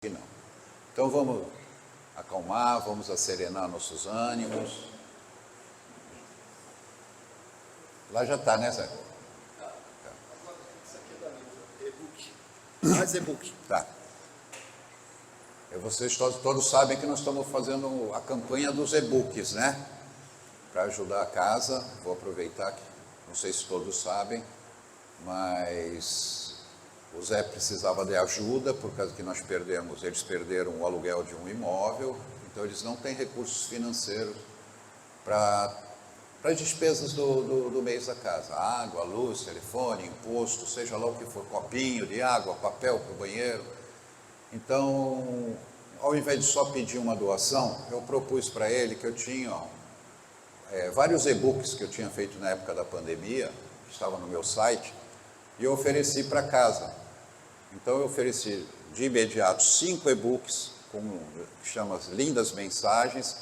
que não. Então vamos acalmar, vamos asserenar nossos ânimos. Lá já está, né, Zé? Isso aqui é da mesa, e-book. Mais e-book. Tá. Vocês todos sabem que nós estamos fazendo a campanha dos e-books, né? Para ajudar a casa. Vou aproveitar que, não sei se todos sabem, mas o Zé precisava de ajuda, por causa que eles perderam o aluguel de um imóvel, então eles não têm recursos financeiros para as despesas do mês da casa. Água, luz, telefone, imposto, seja lá o que for, copinho de água, papel para o banheiro. Então, ao invés de só pedir uma doação, eu propus para ele que eu tinha vários e-books que eu tinha feito na época da pandemia, que estavam no meu site, e eu ofereci para casa. Então, eu ofereci de imediato 5 e-books, que chama Lindas Mensagens.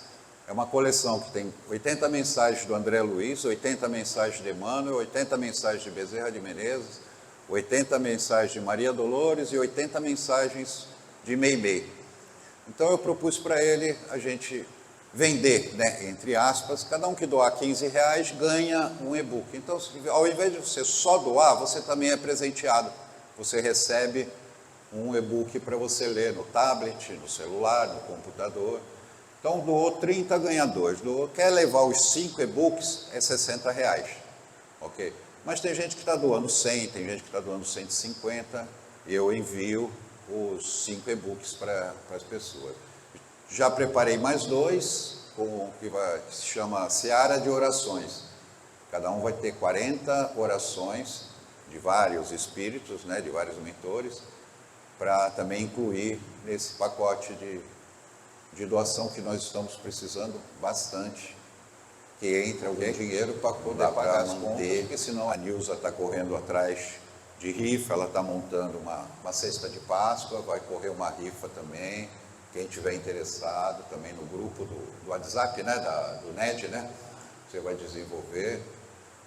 É uma coleção que tem 80 mensagens do André Luiz, 80 mensagens de Emmanuel, 80 mensagens de Bezerra de Menezes, 80 mensagens de Maria Dolores e 80 mensagens de Meimei. Então eu propus para ele a gente vender, né, entre aspas, cada um que doar R$15 ganha um e-book. Então, ao invés de você só doar, você também é presenteado. Você recebe um e-book para você ler no tablet, no celular, no computador. Então doou 30, ganha 2. Quer levar os 5 e-books, é R$60, ok? Mas tem gente que está doando 100, tem gente que está doando 150, e eu envio os 5 e-books para as pessoas. Já preparei mais 2, que se chama Seara de Orações. Cada um vai ter 40 orações de vários espíritos, né, de vários mentores, para também incluir nesse pacote de doação que nós estamos precisando bastante, que entre algum dinheiro para poder pagar as contas, porque senão a Nilza está correndo atrás de rifa, ela está montando uma cesta de Páscoa, vai correr uma rifa também, quem tiver interessado, também no grupo do WhatsApp, né, do NED, né, você vai desenvolver.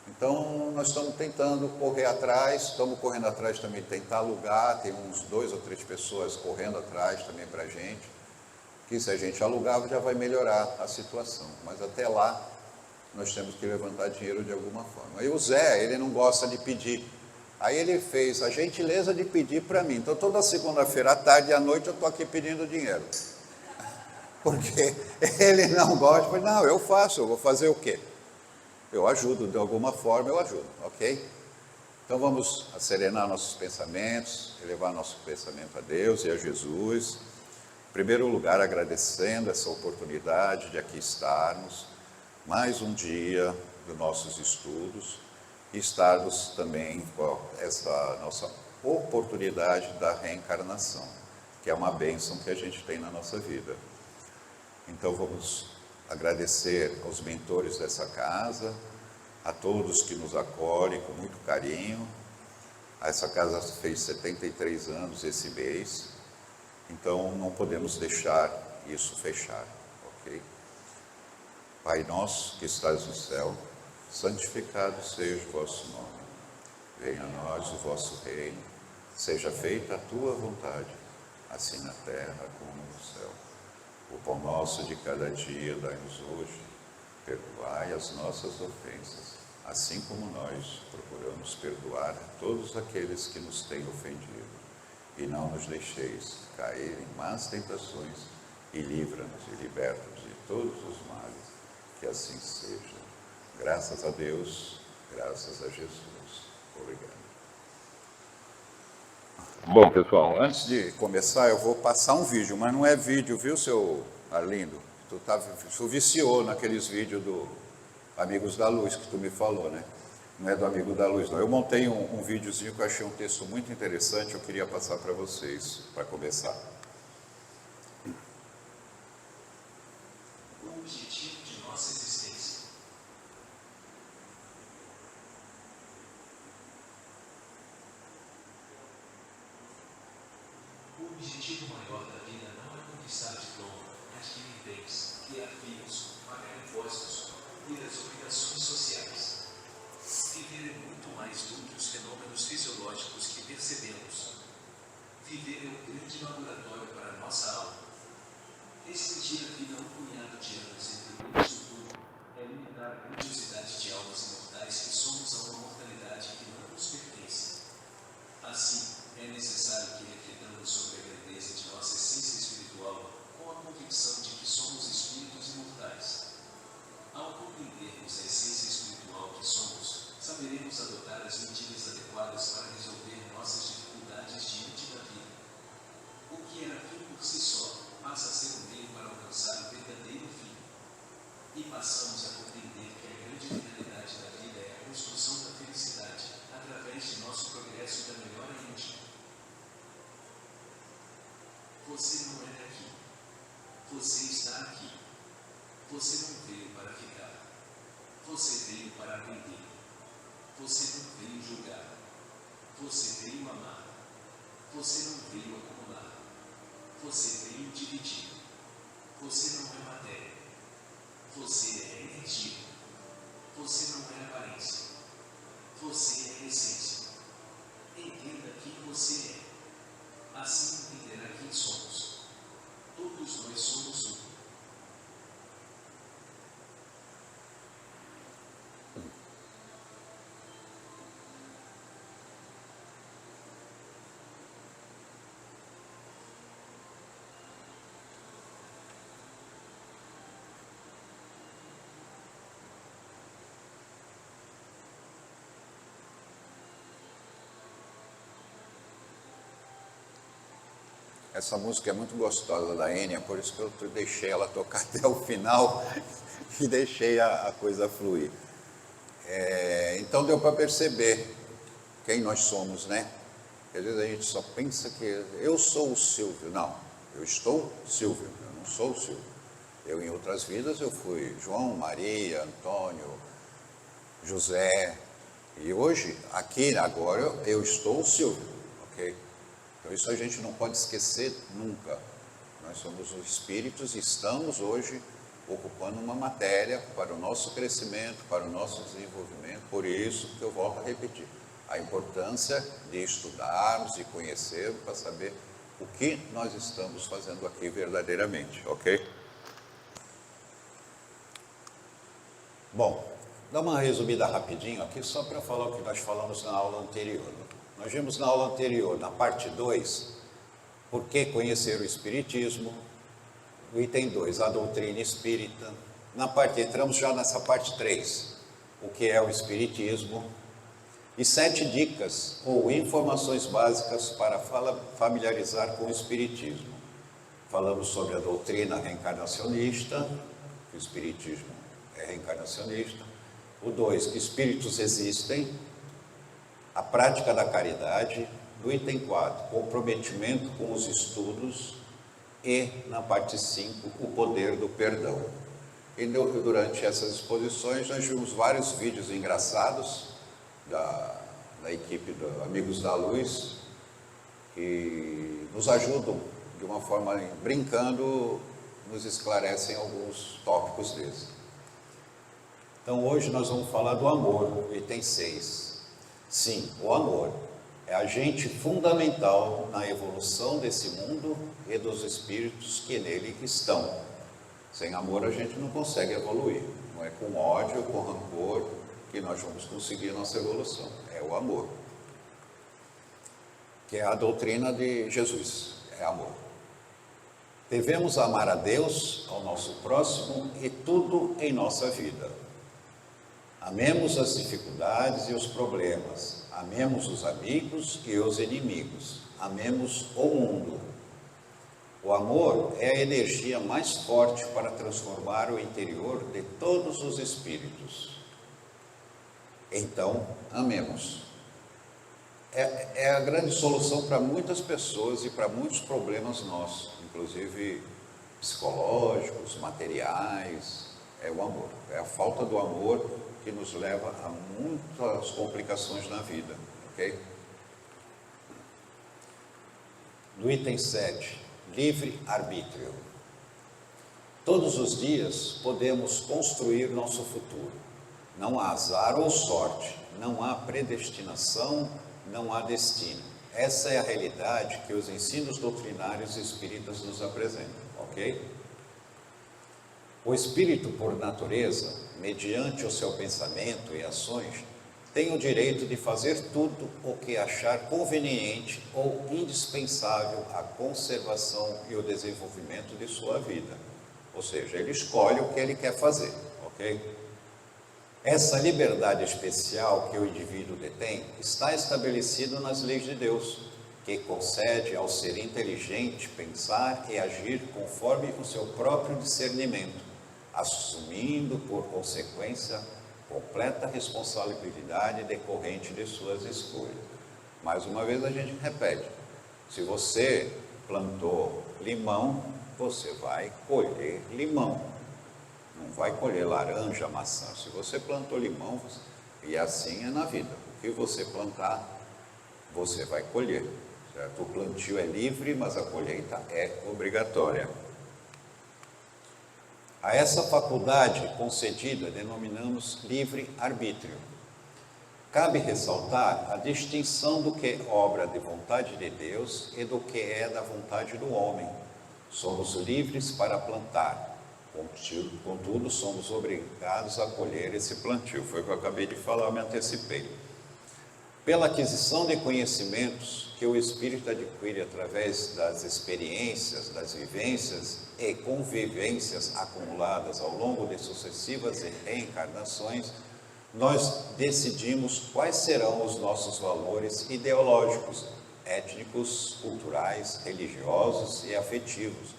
Então, nós estamos tentando correr atrás, estamos correndo atrás também de tentar alugar, tem uns 2 ou 3 pessoas correndo atrás também para a gente, que se a gente alugar já vai melhorar a situação, mas até lá nós temos que levantar dinheiro de alguma forma. E o Zé, ele não gosta de pedir, aí ele fez a gentileza de pedir para mim, então toda segunda-feira à tarde e à noite eu estou aqui pedindo dinheiro, porque ele não gosta, eu falei, não, eu faço, eu vou fazer o quê? Eu ajudo, de alguma forma eu ajudo, ok? Então vamos serenar nossos pensamentos, elevar nosso pensamento a Deus e a Jesus. Em primeiro lugar, agradecendo essa oportunidade de aqui estarmos, mais um dia dos nossos estudos, e estarmos também com essa nossa oportunidade da reencarnação, que é uma bênção que a gente tem na nossa vida. Então vamos agradecer aos mentores dessa casa, a todos que nos acolhem com muito carinho. Essa casa fez 73 anos esse mês, então não podemos deixar isso fechar, ok? Pai nosso que estás no céu, santificado seja o vosso nome. Venha a nós o vosso reino, seja feita a tua vontade, assim na terra como no céu. O pão nosso de cada dia dai-nos hoje, perdoai as nossas ofensas, assim como nós procuramos perdoar a todos aqueles que nos têm ofendido. E não nos deixeis cair em más tentações, e livra-nos e liberta-nos de todos os males, que assim seja. Graças a Deus, graças a Jesus. Obrigado. Bom, pessoal, antes de começar, eu vou passar um vídeo, mas não é vídeo, viu, seu Arlindo? Tu viciou naqueles vídeos do Amigos da Luz que tu me falou, né? Não é do Amigo da Luz, não. Eu montei um videozinho que eu achei um texto muito interessante, eu queria passar para vocês, para começar. O objetivo de nossa existência. O objetivo maior da vida não é conquistar diploma, adquirir bens, criar filhos, pagar impostos, cumprir as obrigações sociais. Viver é muito mais do que os fenômenos fisiológicos que percebemos. Viver é um grande laboratório para a nossa alma. Restringir a vida a um punhado de anos entre mundos do futuro é limitar a grandiosidade de almas imortais que somos a uma mortalidade que não nos pertence. Assim, é necessário que reflitamos sobre a grandeza de nossa essência espiritual com a convicção de que somos espíritos imortais. Ao compreendermos a essência espiritual que somos, saberemos adotar as medidas adequadas para resolver nossas dificuldades diante da vida. O que era fim por si só, passa a ser um meio para alcançar o verdadeiro fim. E passamos a compreender que a grande finalidade da vida é a construção da felicidade, através de nosso progresso e da melhora íntima. Você não é daqui. Você está aqui. Você não veio para ficar. Você veio para aprender. Você não veio julgar. Você veio amar. Você não veio acumular. Você veio dividir. Você não é matéria. Você é energia. Você não é aparência. Você é essência. Entenda quem você é. Assim entenderá quem somos. Todos nós somos um. Essa música é muito gostosa da Enya, por isso que eu deixei ela tocar até o final e deixei a coisa fluir. Então deu para perceber quem nós somos, né? Às vezes a gente só pensa que eu sou o Silvio. Não, eu estou Silvio, eu não sou o Silvio. Eu, em outras vidas, eu fui João, Maria, Antônio, José. E hoje, aqui, agora, eu estou o Silvio, ok? Então isso a gente não pode esquecer nunca. Nós somos os espíritos e estamos hoje ocupando uma matéria para o nosso crescimento, para o nosso desenvolvimento. Por isso que eu volto a repetir, a importância de estudarmos e conhecermos para saber o que nós estamos fazendo aqui verdadeiramente, ok? Bom, dá uma resumida rapidinho aqui só para falar o que nós falamos na aula anterior. Nós vimos na aula anterior, na parte 2, por que conhecer o Espiritismo, o item 2, a doutrina espírita. Entramos já nessa parte 3, o que é o Espiritismo, e 7 dicas ou informações básicas para familiarizar com o Espiritismo. Falamos sobre a doutrina reencarnacionista, que o Espiritismo é reencarnacionista. O 2, que espíritos existem. A prática da caridade. No item 4, comprometimento com os estudos. E, na parte 5, o poder do perdão. E durante essas exposições, nós vimos vários vídeos engraçados da equipe do Amigos da Luz, que nos ajudam, de uma forma brincando, nos esclarecem alguns tópicos desses. Então, hoje nós vamos falar do amor, item 6. Sim, o amor é agente fundamental na evolução desse mundo e dos espíritos que nele estão. Sem amor a gente não consegue evoluir. Não é com ódio, com rancor que nós vamos conseguir nossa evolução. É o amor. Que é a doutrina de Jesus. É amor. Devemos amar a Deus, ao nosso próximo e tudo em nossa vida. Amemos as dificuldades e os problemas. Amemos os amigos e os inimigos. Amemos o mundo. O amor é a energia mais forte para transformar o interior de todos os espíritos. Então, amemos. É a grande solução para muitas pessoas e para muitos problemas nossos, inclusive psicológicos, materiais. É o amor. É a falta do amor que nos leva a muitas complicações na vida, ok? No item 7, livre-arbítrio. Todos os dias podemos construir nosso futuro. Não há azar ou sorte, não há predestinação, não há destino. Essa é a realidade que os ensinos doutrinários espíritas nos apresentam, ok? O espírito, por natureza, mediante o seu pensamento e ações, tem o direito de fazer tudo o que achar conveniente ou indispensável à conservação e o desenvolvimento de sua vida. Ou seja, ele escolhe o que ele quer fazer, ok? Essa liberdade especial que o indivíduo detém está estabelecida nas leis de Deus, que concede ao ser inteligente pensar e agir conforme o seu próprio discernimento, assumindo, por consequência, completa responsabilidade decorrente de suas escolhas. Mais uma vez a gente repete, se você plantou limão, você vai colher limão. Não vai colher laranja, maçã. Se você plantou limão, e assim é na vida. O que você plantar, você vai colher. Certo? O plantio é livre, mas a colheita é obrigatória. A essa faculdade concedida denominamos livre-arbítrio. Cabe ressaltar a distinção do que é obra de vontade de Deus e do que é da vontade do homem. Somos livres para plantar. Contudo, somos obrigados a colher esse plantio. Foi o que eu acabei de falar, eu me antecipei. Pela aquisição de conhecimentos que o espírito adquire através das experiências, das vivências e convivências acumuladas ao longo de sucessivas reencarnações, nós decidimos quais serão os nossos valores ideológicos, étnicos, culturais, religiosos e afetivos,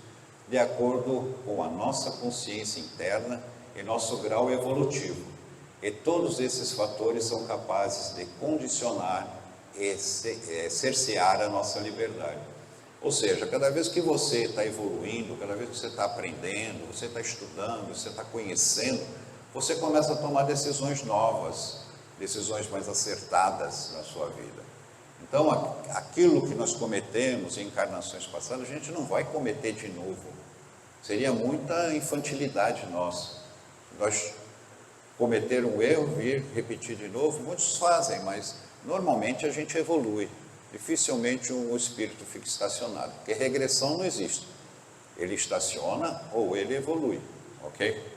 de acordo com a nossa consciência interna e nosso grau evolutivo. E todos esses fatores são capazes de condicionar e cercear a nossa liberdade. Ou seja, cada vez que você está evoluindo, cada vez que você está aprendendo, você está estudando, você está conhecendo, você começa a tomar decisões novas, decisões mais acertadas na sua vida. Então, aquilo que nós cometemos em encarnações passadas, a gente não vai cometer de novo. Seria muita infantilidade nossa. Nós cometer um erro, vir repetir de novo, muitos fazem, mas normalmente a gente evolui. Dificilmente um espírito fica estacionado, porque regressão não existe. Ele estaciona ou ele evolui, ok?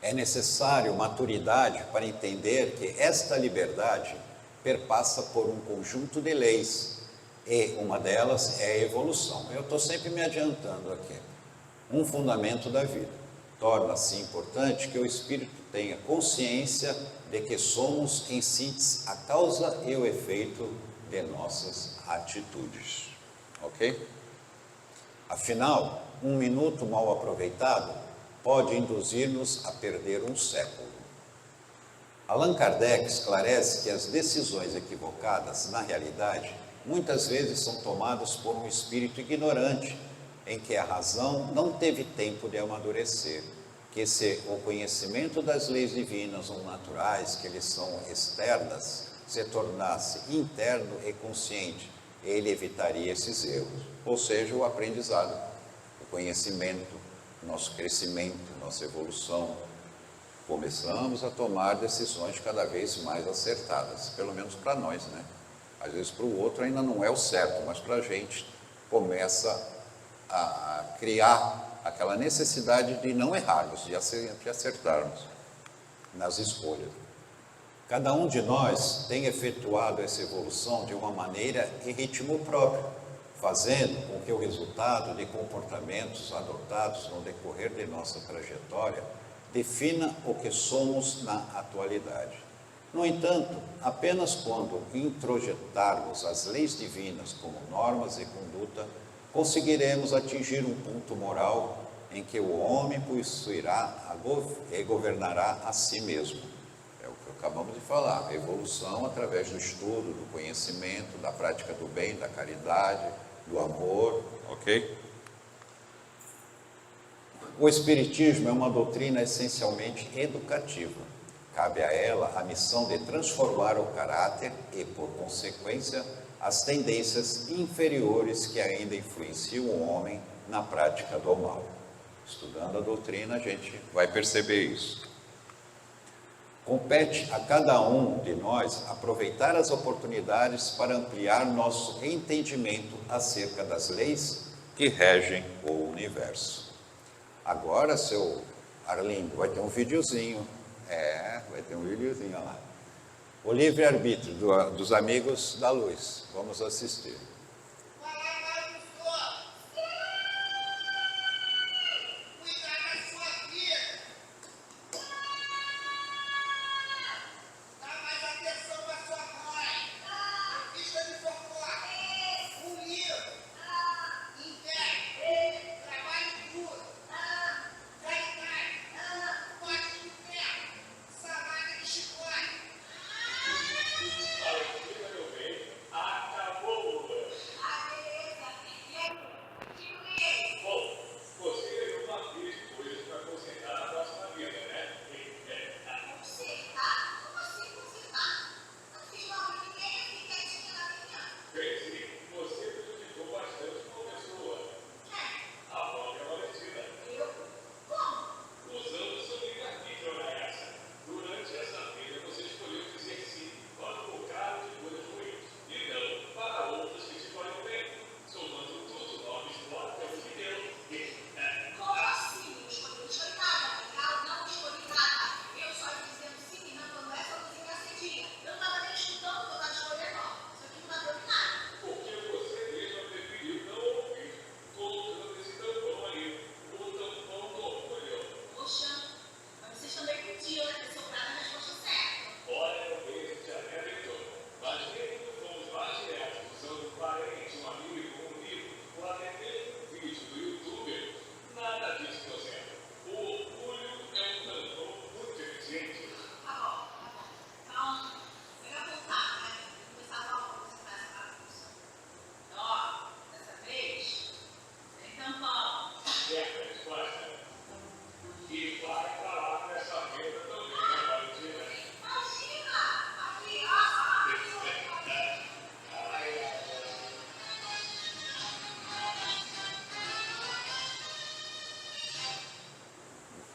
É necessário maturidade para entender que esta liberdade perpassa por um conjunto de leis, e uma delas é a evolução. Eu estou sempre me adiantando aqui. Um fundamento da vida. Torna-se importante que o espírito tenha consciência de que somos, em síntese, a causa e o efeito de nossas atitudes. Ok? Afinal, um minuto mal aproveitado pode induzir-nos a perder um século. Allan Kardec esclarece que as decisões equivocadas, na realidade, muitas vezes são tomadas por um espírito ignorante, em que a razão não teve tempo de amadurecer, que se o conhecimento das leis divinas ou naturais, que lhes são externas, se tornasse interno e consciente, ele evitaria esses erros. Ou seja, o aprendizado, o conhecimento, nosso crescimento, nossa evolução. Começamos a tomar decisões cada vez mais acertadas, pelo menos para nós, né? Às vezes para o outro ainda não é o certo, mas para a gente começa a criar aquela necessidade de não errarmos, de acertarmos nas escolhas. Cada um de nós tem efetuado essa evolução de uma maneira e ritmo próprio, fazendo com que o resultado de comportamentos adotados no decorrer de nossa trajetória defina o que somos na atualidade. No entanto, apenas quando introjetarmos as leis divinas como normas e conduta, conseguiremos atingir um ponto moral em que o homem possuirá e governará a si mesmo. É o que acabamos de falar, a evolução através do estudo, do conhecimento, da prática do bem, da caridade, do amor, ok? O Espiritismo é uma doutrina essencialmente educativa. Cabe a ela a missão de transformar o caráter e, por consequência, as tendências inferiores que ainda influenciam o homem na prática do mal. Estudando a doutrina, a gente vai perceber isso. Compete a cada um de nós aproveitar as oportunidades para ampliar nosso entendimento acerca das leis que regem o universo. Agora, seu Arlindo, vai ter um videozinho. Vai ter um videozinho lá. O livre-arbítrio dos amigos da luz. Vamos assistir.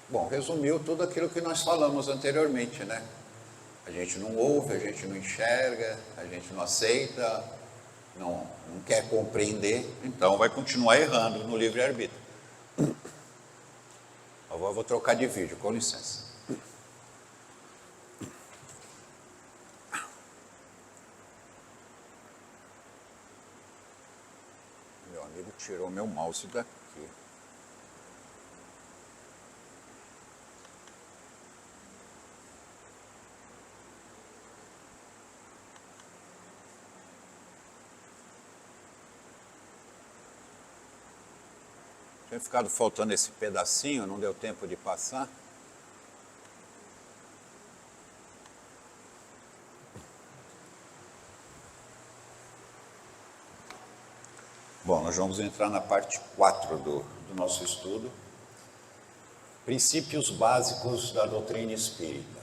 Bom, resumiu tudo aquilo que nós falamos anteriormente, né? A gente não ouve, a gente não enxerga, a gente não aceita, não quer compreender, então vai continuar errando no livre-arbítrio. Eu vou trocar de vídeo, com licença. Meu amigo tirou meu mouse daqui. Tinha ficado faltando esse pedacinho, não deu tempo de passar. Bom, nós vamos entrar na parte 4 do nosso estudo. Princípios básicos da doutrina espírita.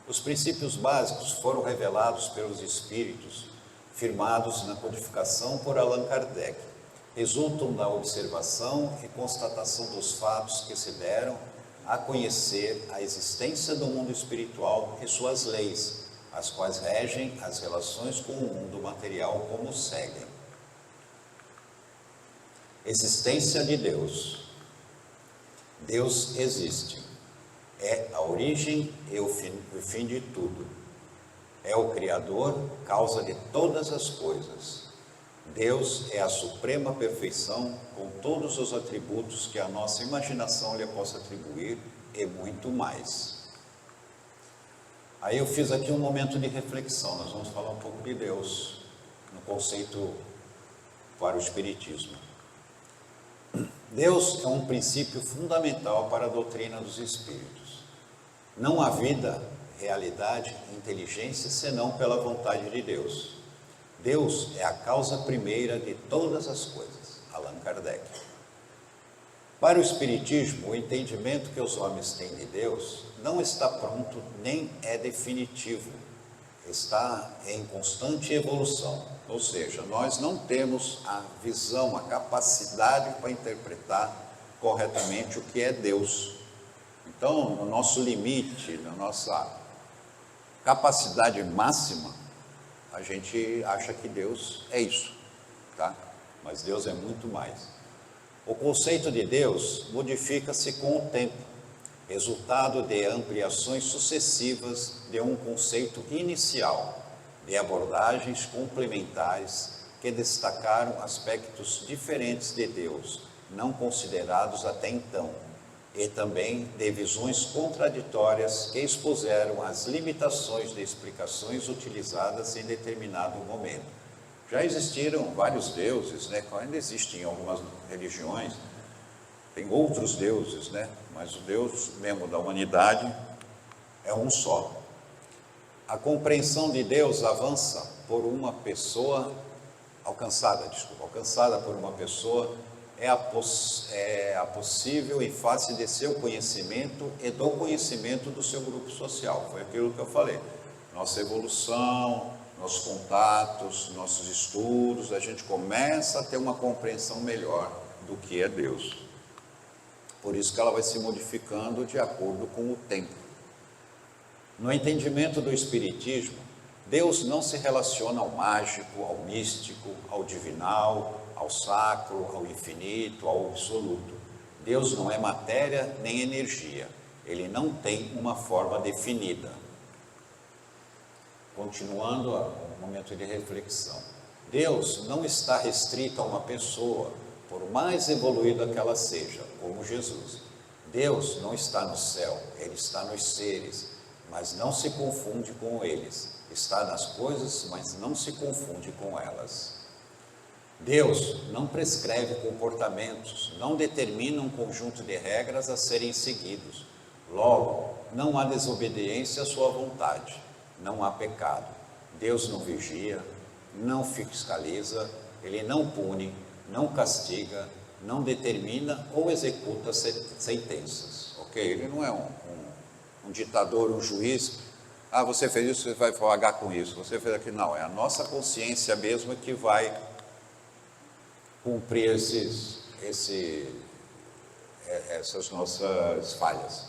Os princípios básicos foram revelados pelos espíritos, firmados na codificação por Allan Kardec. Resultam da observação e constatação dos fatos que se deram a conhecer a existência do mundo espiritual e suas leis, as quais regem as relações com o mundo material como seguem. Existência de Deus. Deus existe. É a origem e o fim de tudo. É o Criador, causa de todas as coisas. Deus é a suprema perfeição, com todos os atributos que a nossa imaginação lhe possa atribuir e muito mais. Aí eu fiz aqui um momento de reflexão, nós vamos falar um pouco de Deus, no conceito para o Espiritismo. Deus é um princípio fundamental para a doutrina dos Espíritos. Não há vida, realidade, inteligência, senão pela vontade de Deus. Deus é a causa primeira de todas as coisas. Allan Kardec. Para o Espiritismo, o entendimento que os homens têm de Deus não está pronto nem é definitivo. Está em constante evolução. Ou seja, nós não temos a visão, a capacidade para interpretar corretamente o que é Deus. Então, no nosso limite, na nossa capacidade máxima, a gente acha que Deus é isso, tá? Mas Deus é muito mais. O conceito de Deus modifica-se com o tempo, resultado de ampliações sucessivas de um conceito inicial, de abordagens complementares que destacaram aspectos diferentes de Deus, não considerados até então, e também de visões contraditórias que expuseram as limitações de explicações utilizadas em determinado momento. Já existiram vários deuses, né? Ainda existem em algumas religiões, tem outros deuses, né? Mas o Deus mesmo da humanidade é um só. A compreensão de Deus avança por uma pessoa, alcançada por uma pessoa, é a possível em face de seu conhecimento e do conhecimento do seu grupo social. Foi aquilo que eu falei. Nossa evolução, nossos contatos, nossos estudos, a gente começa a ter uma compreensão melhor do que é Deus. Por isso que ela vai se modificando de acordo com o tempo. No entendimento do Espiritismo, Deus não se relaciona ao mágico, ao místico, ao divinal, ao sacro, ao infinito, ao absoluto. Deus não é matéria nem energia. Ele não tem uma forma definida. Continuando o momento de reflexão. Deus não está restrito a uma pessoa, por mais evoluída que ela seja, como Jesus. Deus não está no céu, Ele está nos seres, mas não se confunde com eles. Está nas coisas, mas não se confunde com elas. Deus não prescreve comportamentos, não determina um conjunto de regras a serem seguidos. Logo, não há desobediência à sua vontade, não há pecado. Deus não vigia, não fiscaliza, Ele não pune, não castiga, não determina ou executa sentenças. Ok? Ele não é um ditador, um juiz. Ah, você fez isso, você vai pagar com isso. Você fez aquilo. Não, é a nossa consciência mesmo que vai cumprir essas nossas falhas.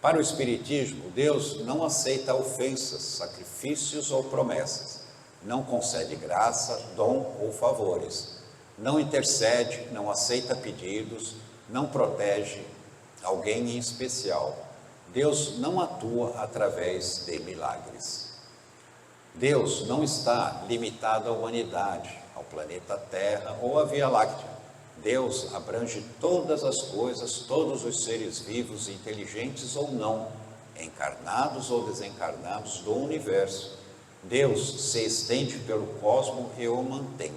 Para o Espiritismo, Deus não aceita ofensas, sacrifícios ou promessas. Não concede graça, dom ou favores. Não intercede, não aceita pedidos, não protege alguém em especial. Deus não atua através de milagres. Deus não está limitado à humanidade, ao planeta Terra ou à Via Láctea. Deus abrange todas as coisas, todos os seres vivos, inteligentes ou não, encarnados ou desencarnados do universo. Deus se estende pelo cosmos e o mantém.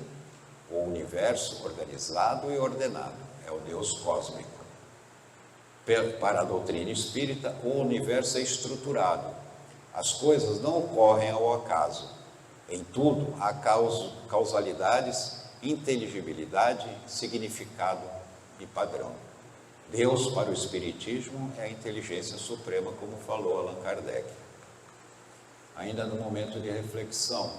O universo organizado e ordenado é o Deus cósmico. Para a doutrina espírita, o universo é estruturado. As coisas não ocorrem ao acaso. Em tudo há causalidades, inteligibilidade, significado e padrão. Deus, para o Espiritismo, é a inteligência suprema, como falou Allan Kardec. Ainda no momento de reflexão,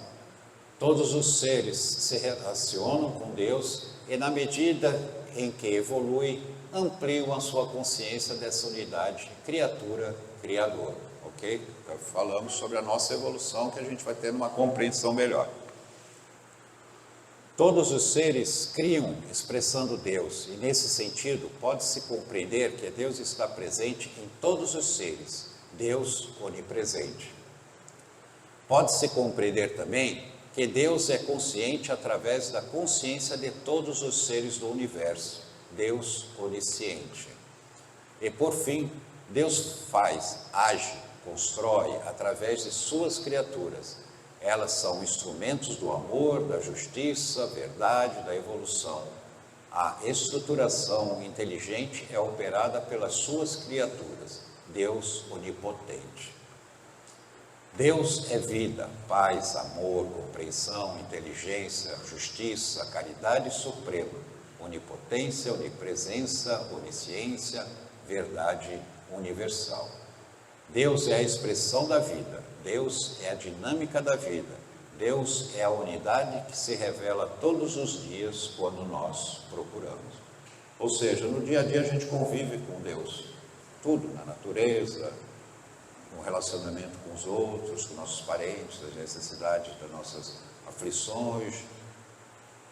todos os seres se relacionam com Deus e, na medida em que evoluem, ampliam a sua consciência dessa unidade criatura-criador. Ok? Então, falamos sobre a nossa evolução, que a gente vai ter uma compreensão melhor. Todos os seres criam expressando Deus, e nesse sentido pode-se compreender que Deus está presente em todos os seres, Deus onipresente. Pode-se compreender também que Deus é consciente através da consciência de todos os seres do universo, Deus onisciente. E por fim, Deus age, constrói através de suas criaturas. Elas são instrumentos do amor, da justiça, verdade, da evolução. A estruturação inteligente é operada pelas suas criaturas, Deus onipotente. Deus é vida, paz, amor, compreensão, inteligência, justiça, caridade suprema, onipotência, onipresença, onisciência, verdade universal. Deus é a expressão da vida, Deus é a dinâmica da vida, Deus é a unidade que se revela todos os dias quando nós procuramos. Ou seja, no dia a dia a gente convive com Deus, tudo, na natureza, no relacionamento com os outros, com nossos parentes, das necessidades, das nossas aflições,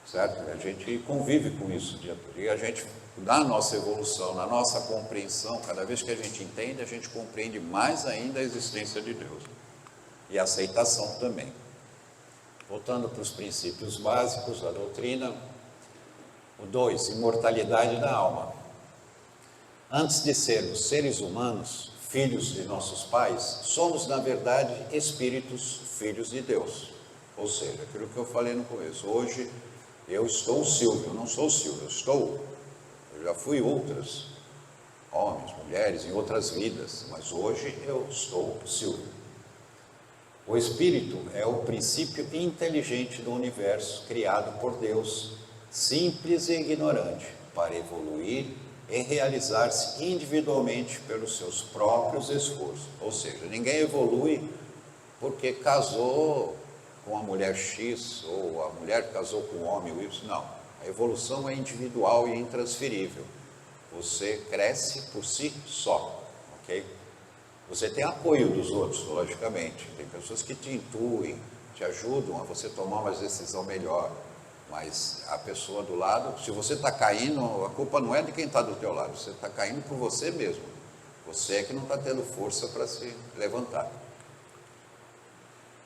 certo? A gente convive com isso dia a dia. E a gente, na nossa evolução, na nossa compreensão, cada vez que a gente entende, a gente compreende mais ainda a existência de Deus. E a aceitação também. Voltando para os princípios básicos da doutrina, o 2, imortalidade da alma. Antes de sermos seres humanos, filhos de nossos pais, somos, na verdade, espíritos, filhos de Deus. Ou seja, aquilo que eu falei no começo, hoje eu estou o Silvio, eu não sou o Silvio, eu já fui outras, homens, mulheres, em outras vidas, mas hoje eu estou o Silvio. O espírito é o princípio inteligente do universo, criado por Deus, simples e ignorante, para evoluir e realizar-se individualmente pelos seus próprios esforços. Ou seja, ninguém evolui porque casou com a mulher X, ou a mulher casou com o homem Y, não. A evolução é individual e intransferível. Você cresce por si só, ok? Você tem apoio dos outros, logicamente. Tem pessoas que te intuem, te ajudam a você tomar uma decisão melhor. Mas a pessoa do lado, se você está caindo, a culpa não é de quem está do teu lado, você está caindo por você mesmo. Você é que não está tendo força para se levantar.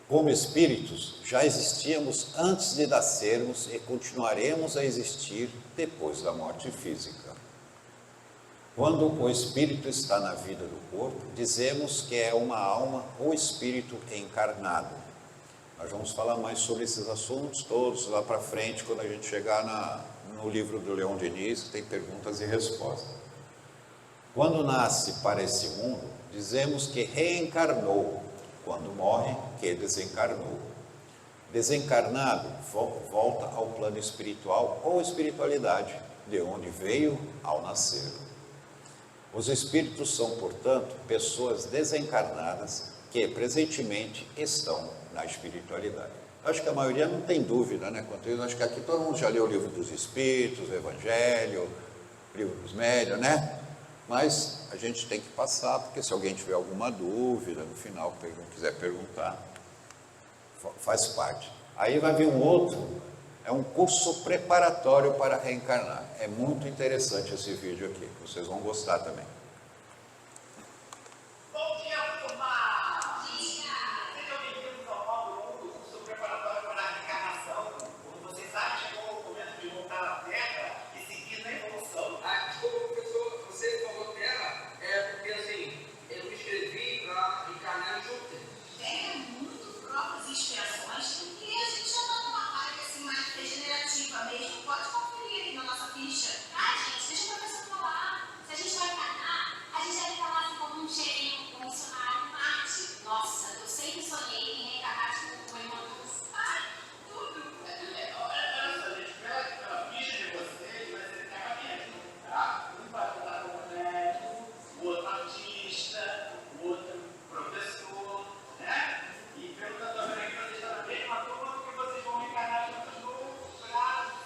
Como espíritos, já existíamos antes de nascermos e continuaremos a existir depois da morte física. Quando o espírito está na vida do corpo, dizemos que é uma alma ou espírito encarnado. Nós vamos falar mais sobre esses assuntos todos lá para frente, quando a gente chegar no livro do Leon Denis, que tem perguntas e respostas. Quando nasce para esse mundo, dizemos que reencarnou. Quando morre, que desencarnou. Desencarnado volta ao plano espiritual ou espiritualidade, de onde veio ao nascer. Os espíritos são, portanto, pessoas desencarnadas que presentemente estão na espiritualidade. Acho que a maioria não tem dúvida, né? Quanto isso, acho que aqui todo mundo já leu o livro dos Espíritos, o Evangelho, o livro dos Médiuns, né? Mas a gente tem que passar, porque se alguém tiver alguma dúvida, no final, quiser perguntar, faz parte. Aí vai vir um outro, é um curso preparatório para reencarnar. É muito interessante esse vídeo aqui, vocês vão gostar também. Bom dia, turma! Sejam bem-vindos ao módulo 1 do curso preparatório para a reencarnação. Como vocês sabem, chegou o momento de voltar à Terra e seguir na evolução. Desculpa, professor, você falou Terra, porque assim, eu me inscrevi para reencarnar em Júpiter. Muito provas e expiações, e a gente já está numa área assim mais regenerativa mesmo. Pode conferir aí na nossa ficha. Gente, deixa o professor falar. Se a gente vai encarnar, a gente vai encarnar assim como um cheirinho, um missionário em Marte. Nossa, eu sempre sonhei em reencarnar tipo o irmão do... Ai, tudo. Olha só, gente, pela ficha de vocês, vai ser terra mesmo, tá? Um vai falar como médico, o outro artista, o outro professor, né? E pelo que eu estou vendo aqui, vocês estão na mesma turma, porque vocês vão reencarnar juntos no Brasil.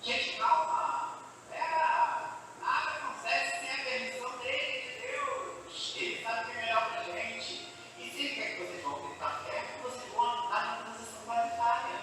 Gente, calma. Pera. Nada acontece sem a permissão dele, de Deus. Ele sabe o que é melhor pra gente. E se ele quer que vocês voltem pra perto, vocês vão andar na transição planetária.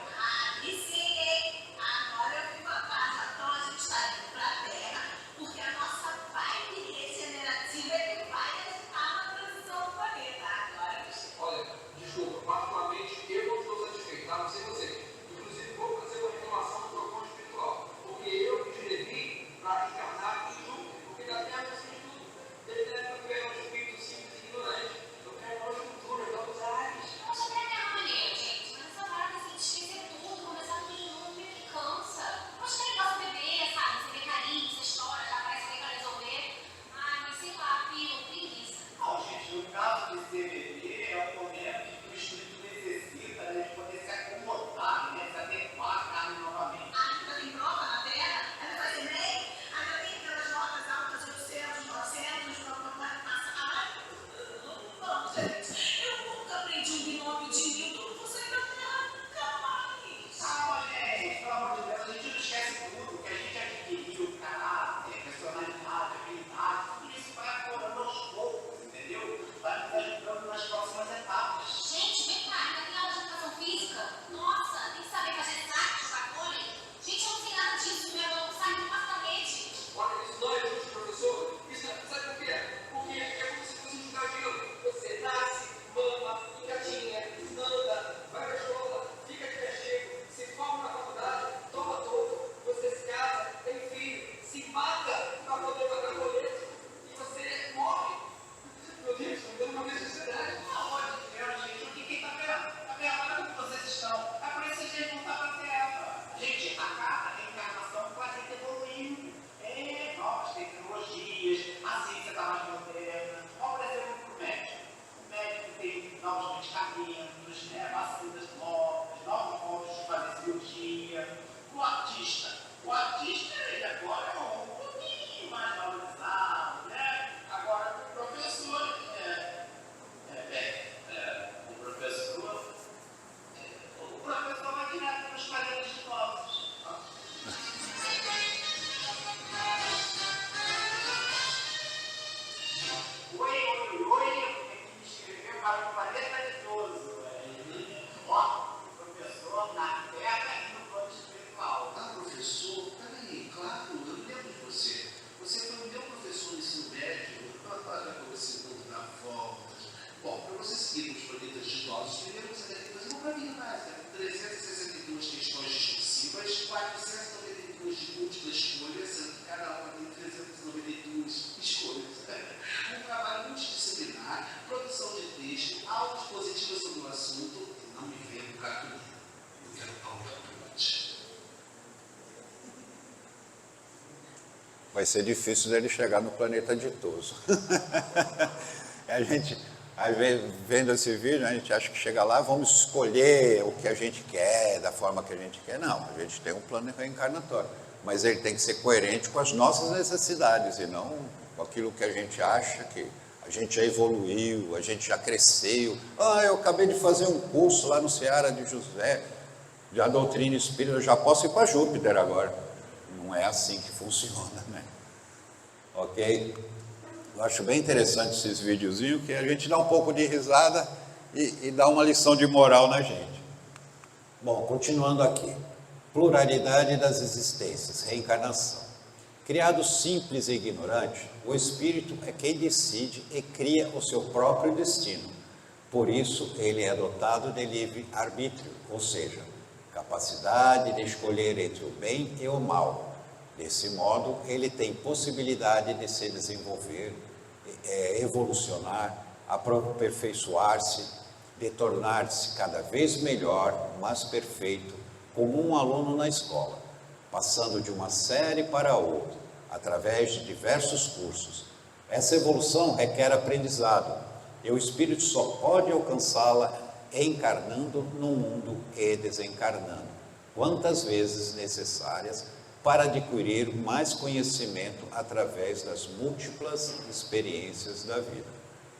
E sim, hein? Agora eu vi vantagem. Então a gente está indo para a Terra, porque a nossa vibe regenerativa é que vai ajudar na transição do planeta. Agora eu sei. Olha, desculpa, particularmente eu não estou satisfeito, tá? Não sei você. Inclusive, vou fazer uma reclamação do meu ponto espiritual, porque eu me inscrevi para reencarnar em Júpiter, porque da Terra eu sei tudo. Desde a época que eu era um espírito simples e ignorante, eu quero novas culturas, novos ares. Poxa, até a maneira, gente. Mas essa hora você esquecer tudo, começar tudo de novo, meio que cansa. Poxa, que legal você beber, sabe? Você vê carinho, você chora, já parece que vai resolver. Ai, mas sei lá, filho, preguiça. Não, gente, no caso de CBD, é um momento que o espírito necessita, né, de poder se acomodar, né, se adequar à carne novamente. Ainda tem prova na Terra? Ainda faz Enem? Ainda tem aquelas notas altas de 800, 900, ai, não, gente. Eu nunca aprendi um binômio de Newton, você ainda nunca mais. Calma, gente, pelo amor de Deus, a gente não esquece tudo, que a gente adquiriu, caráter, personalidade, Oi, oi, oi, aqui me escreveu para o planeta ditoso. Ó, professor na terra e no plano espiritual. Ah, professor, peraí, claro, eu me lembro de você. Você foi o meu professor no ensino médio. Olha como esse mundo dá voltas. Bom, para você seguir os planetas ditosos, primeiro você deve fazer uma praminha básica. 362 questões discursivas, 492 de múltipla escolha, sendo que cada uma tem 392 escolhas. Um trabalho multidisciplinar, produção de texto, aulas positivas sobre o assunto, e não me vendo cartolina. Eu quero PowerPoint. Vai ser difícil dele chegar no planeta ditoso. A gente, às vezes, vendo esse vídeo, a gente acha que chega lá, vamos escolher o que a gente quer, da forma que a gente quer. Não, a gente tem um plano reencarnatório, mas ele tem que ser coerente com as nossas necessidades e não com aquilo que a gente acha que a gente já evoluiu, a gente já cresceu. Ah, eu acabei de fazer um curso lá no Seara de José, de doutrina espírita, eu já posso ir para Júpiter agora. Não é assim que funciona, né? Ok? Eu acho bem interessante esses videozinhos, que a gente dá um pouco de risada e dá uma lição de moral na gente. Bom, continuando aqui. Pluralidade das existências, reencarnação. Criado simples e ignorante, o espírito é quem decide e cria o seu próprio destino. Por isso, ele é dotado de livre arbítrio, ou seja, capacidade de escolher entre o bem e o mal. Desse modo, ele tem possibilidade de se desenvolver, evolucionar, aperfeiçoar-se, de tornar-se cada vez melhor, mais perfeito, como um aluno na escola, passando de uma série para outra, através de diversos cursos. Essa evolução requer aprendizado, e o espírito só pode alcançá-la encarnando no mundo e desencarnando, quantas vezes necessárias, para adquirir mais conhecimento através das múltiplas experiências da vida.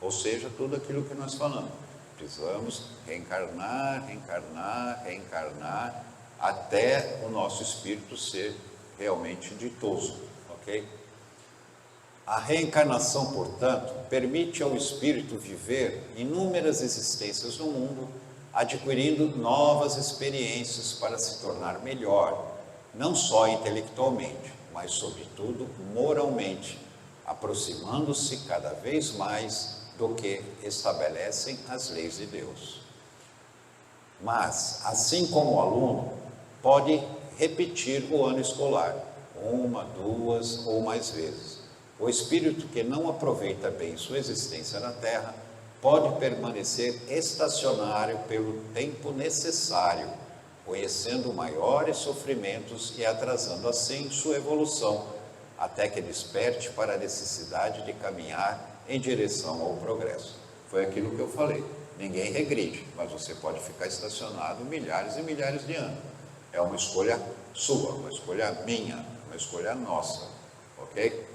Ou seja, tudo aquilo que nós falamos. Precisamos reencarnar, reencarnar, reencarnar, até o nosso espírito ser realmente ditoso, ok? A reencarnação, portanto, permite ao espírito viver inúmeras existências no mundo, adquirindo novas experiências para se tornar melhor, não só intelectualmente, mas sobretudo moralmente, aproximando-se cada vez mais do que estabelecem as leis de Deus. Mas, assim como o aluno pode repetir o ano escolar, uma, duas ou mais vezes, o espírito que não aproveita bem sua existência na Terra pode permanecer estacionário pelo tempo necessário, conhecendo maiores sofrimentos e atrasando assim sua evolução, até que desperte para a necessidade de caminhar em direção ao progresso. Foi aquilo que eu falei, ninguém regride, mas você pode ficar estacionado milhares e milhares de anos. É uma escolha sua, uma escolha minha, uma escolha nossa, ok?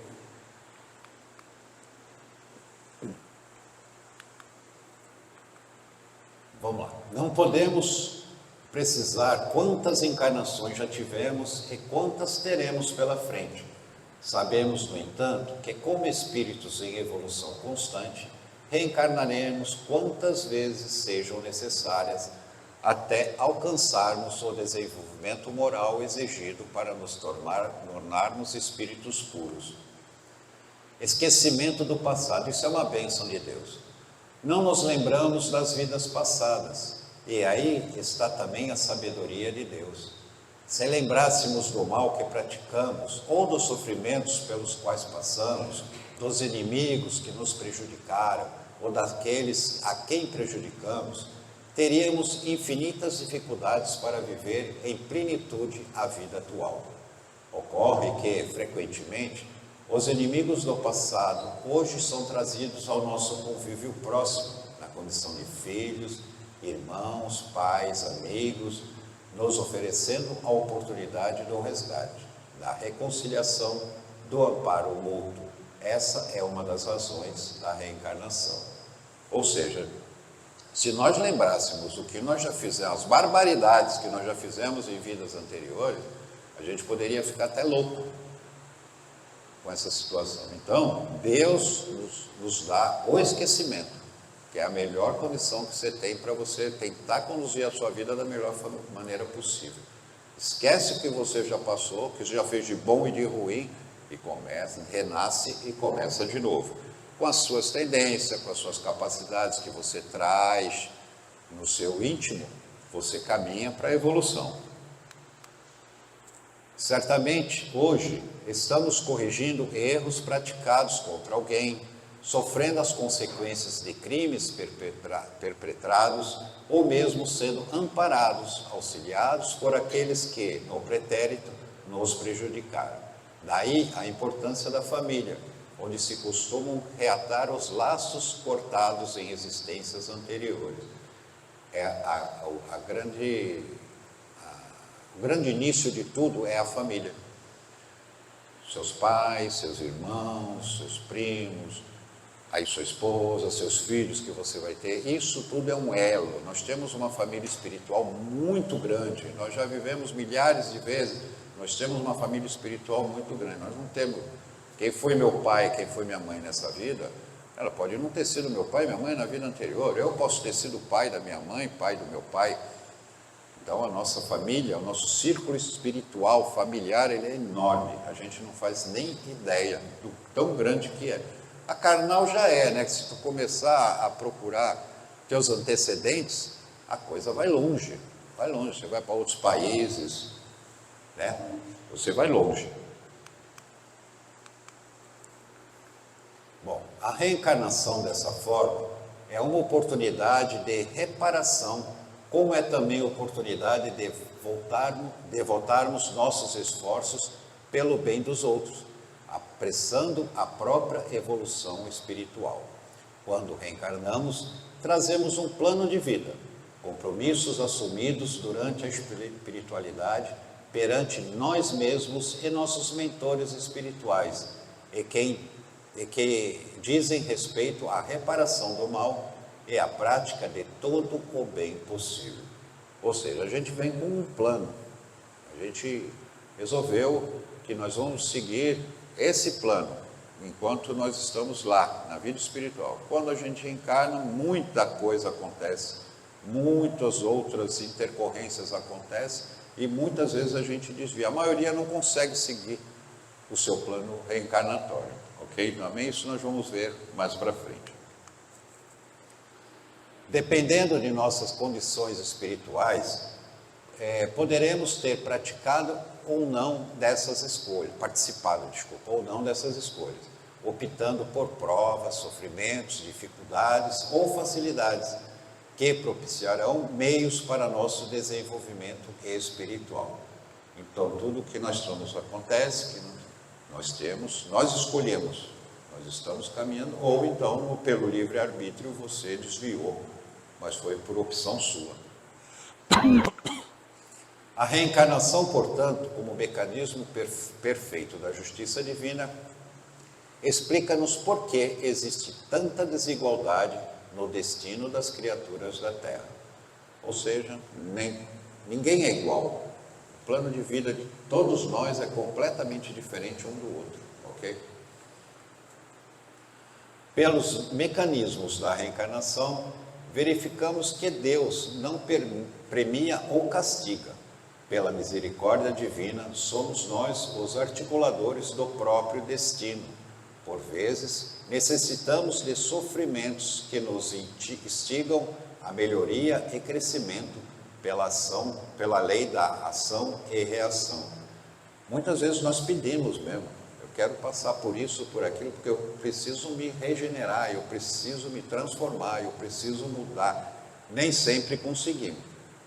Vamos lá, não podemos precisar quantas encarnações já tivemos e quantas teremos pela frente. Sabemos, no entanto, que como espíritos em evolução constante, reencarnaremos quantas vezes sejam necessárias até alcançarmos o desenvolvimento moral exigido para nos tornarmos espíritos puros. Esquecimento do passado, isso é uma bênção de Deus. Não nos lembramos das vidas passadas, e aí está também a sabedoria de Deus. Se lembrássemos do mal que praticamos, ou dos sofrimentos pelos quais passamos, dos inimigos que nos prejudicaram, ou daqueles a quem prejudicamos, teríamos infinitas dificuldades para viver em plenitude a vida atual. Ocorre que, frequentemente, os inimigos do passado hoje são trazidos ao nosso convívio próximo, na condição de filhos, irmãos, pais, amigos, nos oferecendo a oportunidade do resgate, da reconciliação, do amparo mútuo. Essa é uma das razões da reencarnação. Ou seja, se nós lembrássemos o que nós já fizemos, as barbaridades que nós já fizemos em vidas anteriores, a gente poderia ficar até louco. com essa situação. Então, Deus nos dá o esquecimento, que é a melhor condição que você tem para você tentar conduzir a sua vida da melhor maneira possível. Esquece o que você já passou, o que você já fez de bom e de ruim, e começa, renasce e começa de novo. Com as suas tendências, com as suas capacidades que você traz no seu íntimo, você caminha para a evolução. Certamente, hoje, estamos corrigindo erros praticados contra alguém, sofrendo as consequências de crimes perpetrados ou mesmo sendo amparados, auxiliados por aqueles que, no pretérito, nos prejudicaram. Daí a importância da família, onde se costumam reatar os laços cortados em existências anteriores. O grande início de tudo é a família. Seus pais, seus irmãos, seus primos, aí sua esposa, seus filhos que você vai ter, isso tudo é um elo. Nós temos uma família espiritual muito grande, nós já vivemos milhares de vezes, nós temos uma família espiritual muito grande. Nós não temos, quem foi meu pai, quem foi minha mãe nessa vida, ela pode não ter sido meu pai e minha mãe na vida anterior, eu posso ter sido pai da minha mãe, pai do meu pai. Então a nossa família, o nosso círculo espiritual, familiar, ele é enorme, a gente não faz nem ideia do tão grande que é. A carnal já é, né? Que se tu começar a procurar teus antecedentes, a coisa vai longe, você vai para outros países, né? Você vai longe. Bom, a reencarnação dessa forma é uma oportunidade de reparação, como é também oportunidade de voltarmos nossos esforços pelo bem dos outros, apressando a própria evolução espiritual. Quando reencarnamos, trazemos um plano de vida, compromissos assumidos durante a espiritualidade perante nós mesmos e nossos mentores espirituais, e que dizem respeito à reparação do mal e à prática de todo o bem possível. Ou seja, a gente vem com um plano, a gente resolveu que nós vamos seguir esse plano, enquanto nós estamos lá, na vida espiritual. Quando a gente encarna, muita coisa acontece, muitas outras intercorrências acontecem, e muitas vezes a gente desvia. A maioria não consegue seguir o seu plano reencarnatório, ok? Também isso nós vamos ver mais para frente. Dependendo de nossas condições espirituais, poderemos ter praticado ou não dessas escolhas, ou não dessas escolhas, optando por provas, sofrimentos, dificuldades ou facilidades que propiciarão meios para nosso desenvolvimento espiritual. Então, tudo que nós somos acontece, que nós escolhemos, nós estamos caminhando, ou então, pelo livre-arbítrio, você desviou, mas foi por opção sua. A reencarnação, portanto, como mecanismo perfeito da justiça divina, explica-nos por que existe tanta desigualdade no destino das criaturas da Terra. Ou seja, ninguém é igual. O plano de vida de todos nós é completamente diferente um do outro, ok? Pelos mecanismos da reencarnação, verificamos que Deus não premia ou castiga. Pela misericórdia divina, somos nós os articuladores do próprio destino. Por vezes, necessitamos de sofrimentos que nos instigam a melhoria e crescimento pela lei da ação e reação. Muitas vezes nós pedimos mesmo, eu quero passar por isso, por aquilo, porque eu preciso me regenerar, eu preciso me transformar, eu preciso mudar. Nem sempre conseguimos,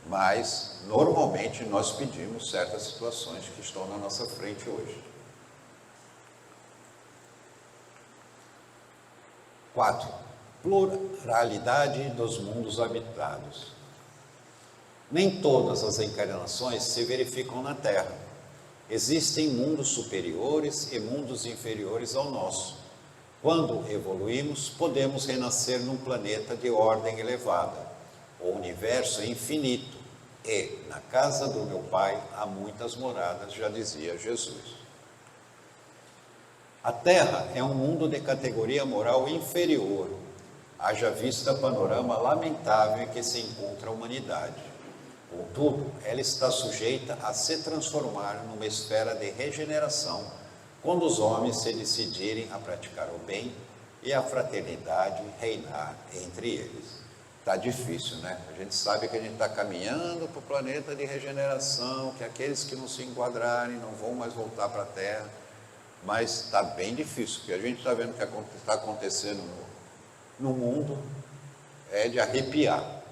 mas normalmente nós pedimos certas situações que estão na nossa frente hoje. 4. Pluralidade dos mundos habitados. Nem todas as encarnações se verificam na Terra. Existem mundos superiores e mundos inferiores ao nosso. Quando evoluímos, podemos renascer num planeta de ordem elevada. O universo é infinito e, na casa do meu Pai, há muitas moradas, já dizia Jesus. A Terra é um mundo de categoria moral inferior, haja vista panorama lamentável em que se encontra a humanidade. Contudo, ela está sujeita a se transformar numa esfera de regeneração quando os homens se decidirem a praticar o bem e a fraternidade reinar entre eles. Está difícil, né? A gente sabe que a gente está caminhando para o planeta de regeneração, que aqueles que não se enquadrarem não vão mais voltar para a Terra, mas está bem difícil, porque a gente está vendo o que está acontecendo no mundo, é de arrepiar.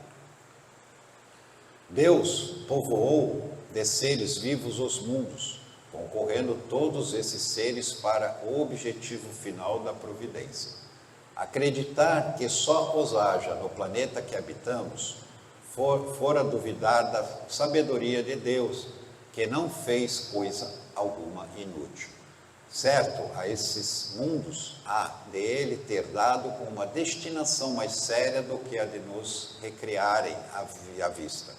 Deus povoou de seres vivos os mundos, concorrendo todos esses seres para o objetivo final da providência. Acreditar que só os haja no planeta que habitamos, fora duvidar da sabedoria de Deus, que não fez coisa alguma inútil. Certo, a esses mundos há de ele ter dado uma destinação mais séria do que a de nos recriarem à vista.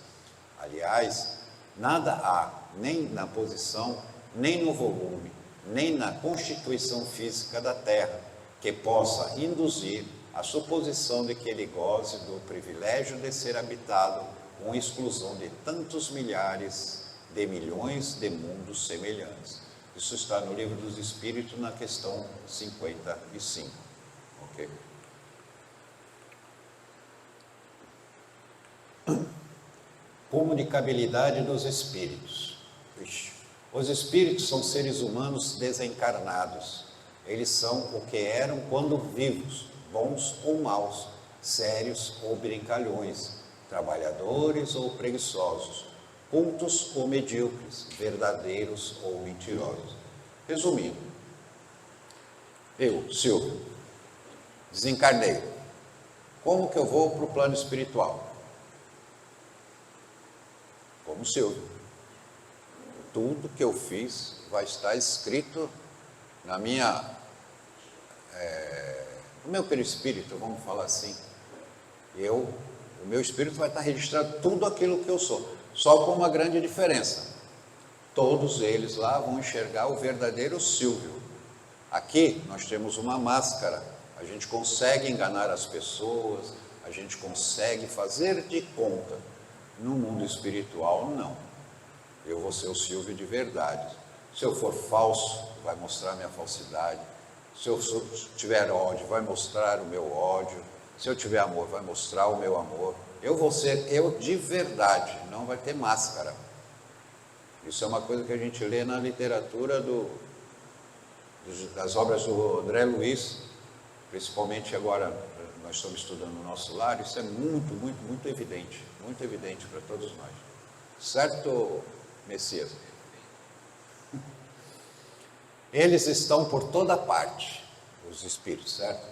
Aliás, nada há, nem na posição, nem no volume, nem na constituição física da Terra, que possa induzir a suposição de que ele goze do privilégio de ser habitado com exclusão de tantos milhares de milhões de mundos semelhantes. Isso está no Livro dos Espíritos, na questão 55. Ok? Comunicabilidade dos espíritos. Os espíritos são seres humanos desencarnados. Eles são o que eram quando vivos, bons ou maus, sérios ou brincalhões, trabalhadores ou preguiçosos, cultos ou medíocres, verdadeiros ou mentirosos. Resumindo, eu, Silvio, desencarnei. Como que eu vou para o plano espiritual? Como Silvio. Tudo que eu fiz vai estar escrito no meu perispírito, vamos falar assim. O meu espírito vai estar registrado tudo aquilo que eu sou. Só com uma grande diferença. Todos eles lá vão enxergar o verdadeiro Silvio. Aqui nós temos uma máscara. A gente consegue enganar as pessoas, a gente consegue fazer de conta. No mundo espiritual, não. Eu vou ser o Silvio de verdade. Se eu for falso, vai mostrar a minha falsidade. Se eu tiver ódio, vai mostrar o meu ódio. Se eu tiver amor, vai mostrar o meu amor. Eu vou ser eu de verdade, não vai ter máscara. Isso é uma coisa que a gente lê na literatura das obras do André Luiz, principalmente agora nós estamos estudando no nosso lar. Isso é muito evidente para todos nós. Certo, Messias? Eles estão por toda parte, os espíritos, certo?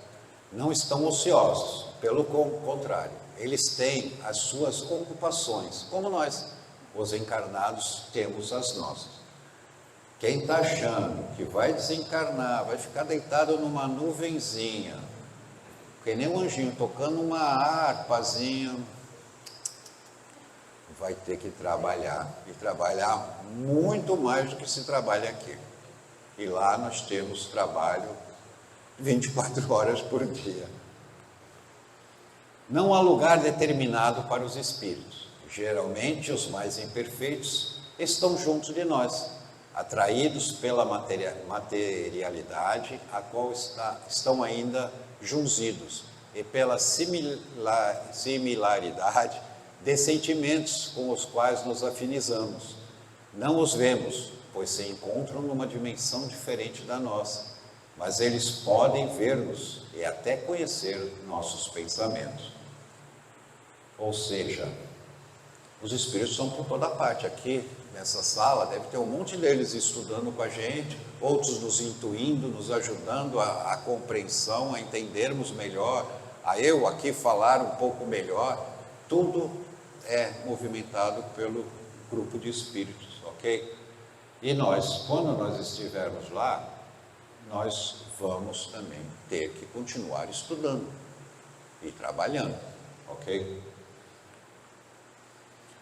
Não estão ociosos, pelo contrário, eles têm as suas ocupações, como nós, os encarnados, temos as nossas. Quem está achando que vai desencarnar, vai ficar deitado numa nuvenzinha, que nem um anjinho tocando uma harpazinha, vai ter que trabalhar, e trabalhar muito mais do que se trabalha aqui. E lá nós temos trabalho 24 horas por dia. Não há lugar determinado para os espíritos. Geralmente, os mais imperfeitos estão junto de nós, atraídos pela materialidade, a qual estão ainda junzidos, e pela similaridade de sentimentos com os quais nos afinizamos. Não os vemos, pois se encontram numa dimensão diferente da nossa, mas eles podem ver-nos e até conhecer nossos pensamentos. Ou seja, os espíritos estão por toda parte. Aqui nessa sala deve ter um monte deles estudando com a gente, outros nos intuindo, nos ajudando a compreensão, a entendermos melhor, a eu aqui falar um pouco melhor. Tudo é movimentado pelo grupo de espíritos, ok? E nós, quando nós estivermos lá, nós vamos também ter que continuar estudando e trabalhando, ok?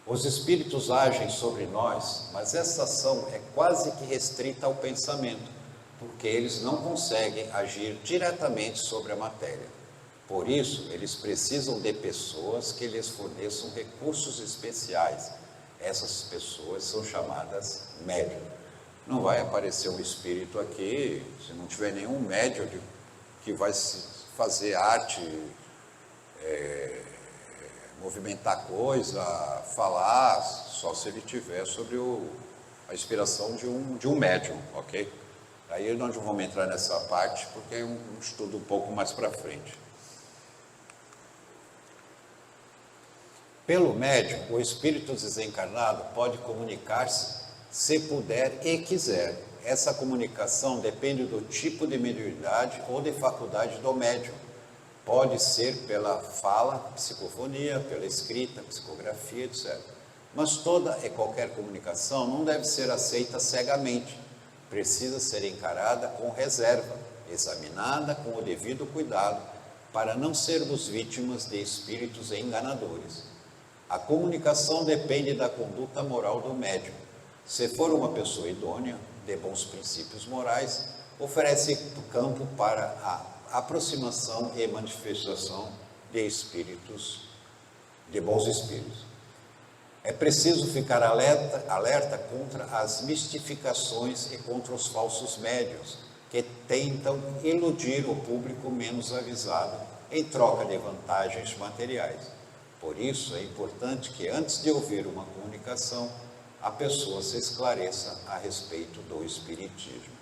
Os espíritos agem sobre nós, mas essa ação é quase que restrita ao pensamento, porque eles não conseguem agir diretamente sobre a matéria. Por isso, eles precisam de pessoas que lhes forneçam recursos especiais. Essas pessoas são chamadas médium. Não vai aparecer um espírito aqui, se não tiver nenhum médium que vai fazer arte, movimentar coisa, falar, só se ele tiver sobre a inspiração de um médium, ok? Aí nós não vamos entrar nessa parte, porque é um estudo um pouco mais para frente. Pelo médium, o espírito desencarnado pode comunicar-se se puder e quiser. Essa comunicação depende do tipo de mediunidade ou de faculdade do médium. Pode ser pela fala, psicofonia, pela escrita, psicografia, etc. Mas toda e qualquer comunicação não deve ser aceita cegamente. Precisa ser encarada com reserva, examinada com o devido cuidado, para não sermos vítimas de espíritos enganadores. A comunicação depende da conduta moral do médium. Se for uma pessoa idônea, de bons princípios morais, oferece campo para a aproximação e manifestação de espíritos, de bons espíritos. É preciso ficar alerta contra as mistificações e contra os falsos médiuns, que tentam iludir o público menos avisado em troca de vantagens materiais. Por isso, é importante que, antes de ouvir uma comunicação, a pessoa se esclareça a respeito do espiritismo.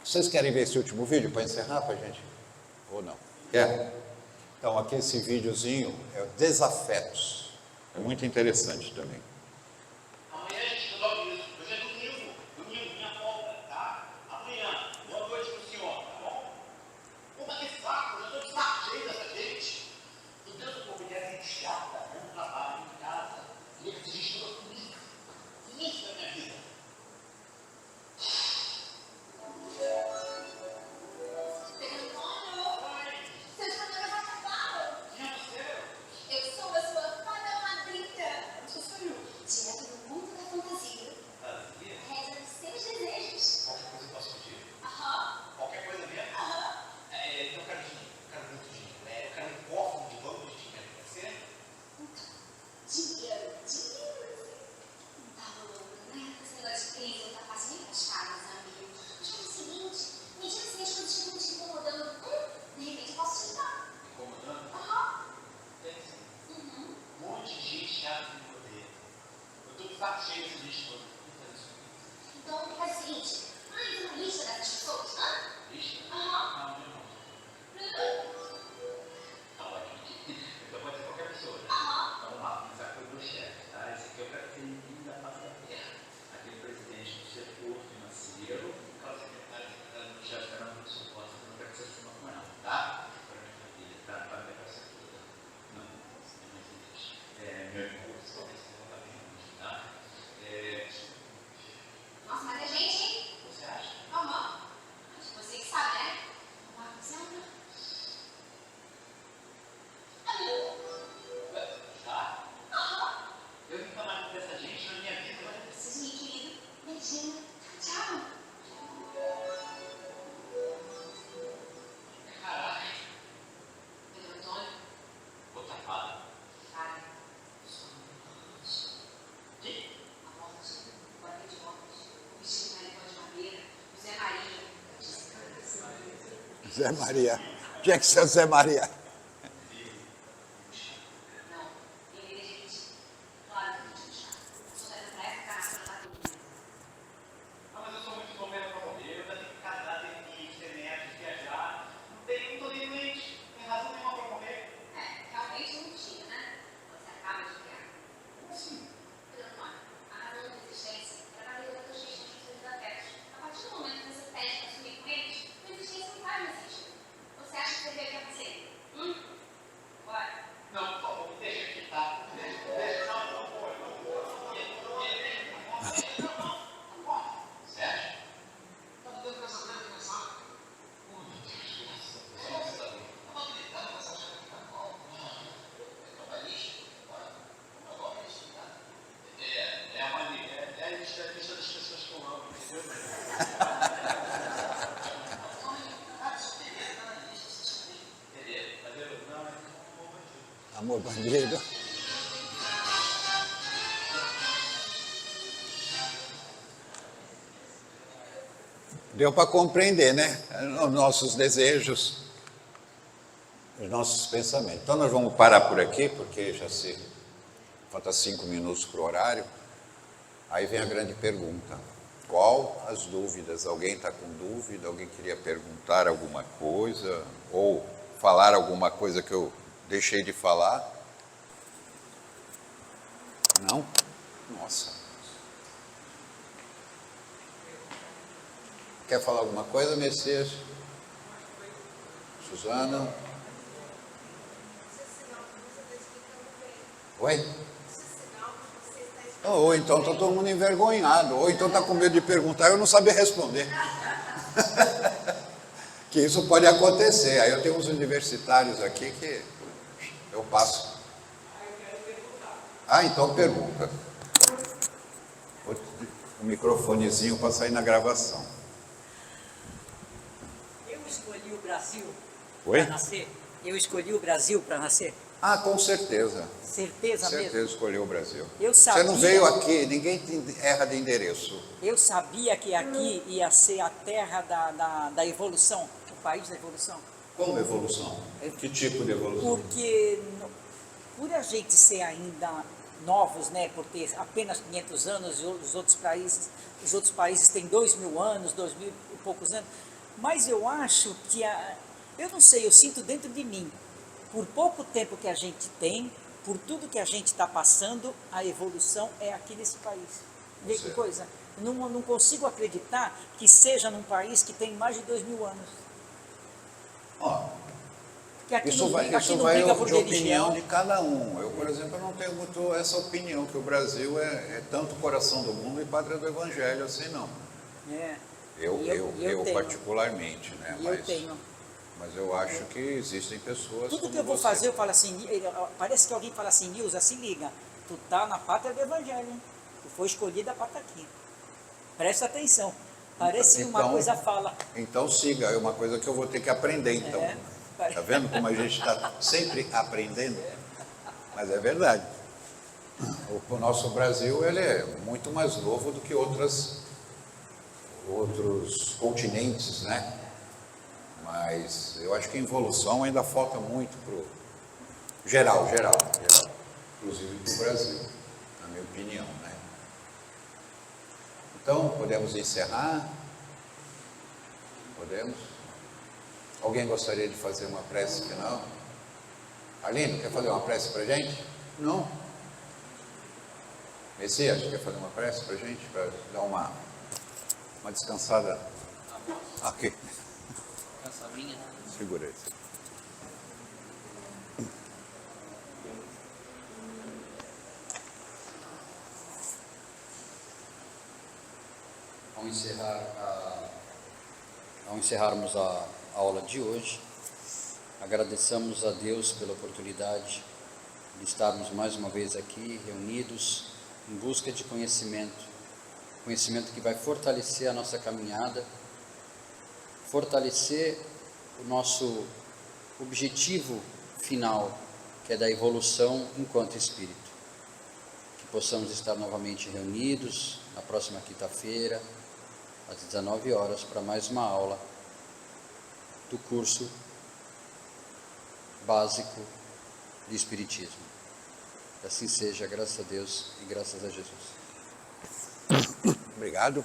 Vocês querem ver esse último vídeo para encerrar para a gente? Ou não? Quer? Então, aqui esse videozinho é o Desafetos. É muito interessante também. Amanhã a gente resolve isso. Hoje é domingo, minha folga, tá? Amanhã, boa noite pro senhor, tá bom? Puta que saco, eu tô de saco cheio dessa gente. E Deus, o povo é gente chata, no trabalho, em casa, e eles desistem da polícia. Isso é minha vida. Seus problemas acabaram. Quem é você? Eu sou a sua fada madrinha. Direto do mundo da fantasia. Reza os seus desejos. Qualquer coisa eu posso pedir. Aham. Qualquer coisa mesmo? Aham. Eu quero dinheiro, eu quero muito dinheiro. Eu quero um cofre de banco de dinheiro. Pode ser? Dinheiro. Não tá rolando, né? Esse negócio de crise não tá fácil nem pras caras, amigo. Mas faz o seguinte, me diga se as coisas estão te incomodando. De repente eu posso te ajudar. Incomodando? Aham. Tem sim. Uhum. Um monte de gente chata no poder. Eu tô de saco cheio dessa gente toda. Então faz o seguinte, mais uma lista dessas pessoas, hã? Lista? Aham. Não. Tá ótimo. Então pode ser qualquer pessoa, né? Aham. Então vamos lá, começar pelo chefe, tá? Esse aqui eu quero que ele linda da face da terra. Aquele presidente do setor financeiro, aquela secretária do chefe da Ana Lúcia Costa, eu não quero que você assuma com ela, tá? Para minha filha, tá? Para minha parceira toda. Não existe. Meu irmão, principalmente, você não tá bem longe, tá? Nossa, mas é gente, hein? Você acha? Aham. Acho que você que sabe, né? Vamos lá, você anda. Tá? Aham. Eu vim falar com essa gente na minha vida, mas Preciso ir, querido. Beijinho. Tchau. caraca, Pedro Antônio. outra fala. Cara, eu sou muito Que? a morte, o guarda de morte, o vestido maricão de madeira, o Zé Maria. Eu disse, cara, Zé Maria. Tinha que ser o Zé Maria. não, ele é gente. Claro que eu vou te deixar. Só sai pra essa cara pra bater. Ah, mas eu sou muito bom mesmo pra morrer, eu ainda tenho que casar, tenho que ter netos, viajar. Não tô nem doente, tem razão nenhuma pra morrer. Realmente não tinha, né? Você acaba de criar. Como assim? Pedro Antônio, a razão da existência era a vida dos gestos dos desafetos. A partir do momento que você pede para assumir com eles, a existência não vai mais existir. Você acha que você veio aqui pra sempre? Amor bandido. Deu para compreender, né? Os nossos desejos, os nossos pensamentos. Então nós vamos parar por aqui, porque já se falta 5 minutos para o horário. Aí vem a grande pergunta. Qual as dúvidas? Alguém está com dúvida? Alguém queria perguntar alguma coisa? Ou falar alguma coisa que eu deixei de falar? Não? Nossa. Quer falar alguma coisa, Messias? Suzana? Oi? Ou então está todo mundo envergonhado, ou então está com medo de perguntar e eu não sabia responder. Que isso pode acontecer. Aí eu tenho uns universitários aqui que eu passo. Ah, então pergunta. O microfonezinho para sair na gravação. Eu escolhi o Brasil Oi? para nascer. Eu escolhi o Brasil para nascer. Ah, com certeza. Certeza Certeza mesmo. escolheu o Brasil. Eu sabia. Você não veio aqui, ninguém erra de endereço. Eu sabia que aqui ia ser a terra da evolução, o país da evolução. Como evolução? Que tipo de evolução? Porque por a gente ser ainda novos, né, por ter apenas 500 anos e os outros países têm 2.000 anos, 2.000 e poucos anos, mas eu acho que, eu não sei, eu sinto dentro de mim, por pouco tempo que a gente tem, por tudo que a gente está passando, a evolução é aqui nesse país. Vê que coisa? Não consigo acreditar que seja num país que tem mais de 2.000 anos. Ó, Que aqui isso vai briga por de opinião religião. de cada um. Eu, por exemplo, não tenho muito essa opinião, que o Brasil é tanto coração do mundo e pátria do evangelho, assim não. É. Eu tenho. particularmente, né? E eu tenho. Mas eu acho que existem pessoas Tudo como que eu vou você. fazer, eu falo assim, parece que alguém fala assim, Nilza, se liga, tu tá na pátria do evangelho, hein? Tu foi escolhida para estar aqui. Presta atenção. Parece que uma Então- coisa fala. Então siga, é uma coisa que eu vou ter que aprender então. É. Tá vendo como a gente está sempre aprendendo? Mas é verdade. O nosso Brasil, ele é muito mais novo do que outros continentes, né? Mas eu acho que a evolução ainda falta muito para o geral, inclusive para o Brasil, na minha opinião, né? Então, podemos encerrar? Podemos? Alguém gostaria de fazer uma prece final? Arlindo, quer fazer uma prece para a gente? Não? Messias, quer fazer uma prece para a gente? Para dar uma descansada? Aqui. Segura isso. Ao encerrarmos a aula de hoje, agradeçamos a Deus pela oportunidade de estarmos mais uma vez aqui reunidos em busca de conhecimento que vai fortalecer a nossa caminhada, fortalecer o nosso objetivo final, que é da evolução enquanto espírito. Que possamos estar novamente reunidos na próxima quinta-feira, às 19 horas, para mais uma aula do curso básico de Espiritismo. Que assim seja, graças a Deus e graças a Jesus. Obrigado.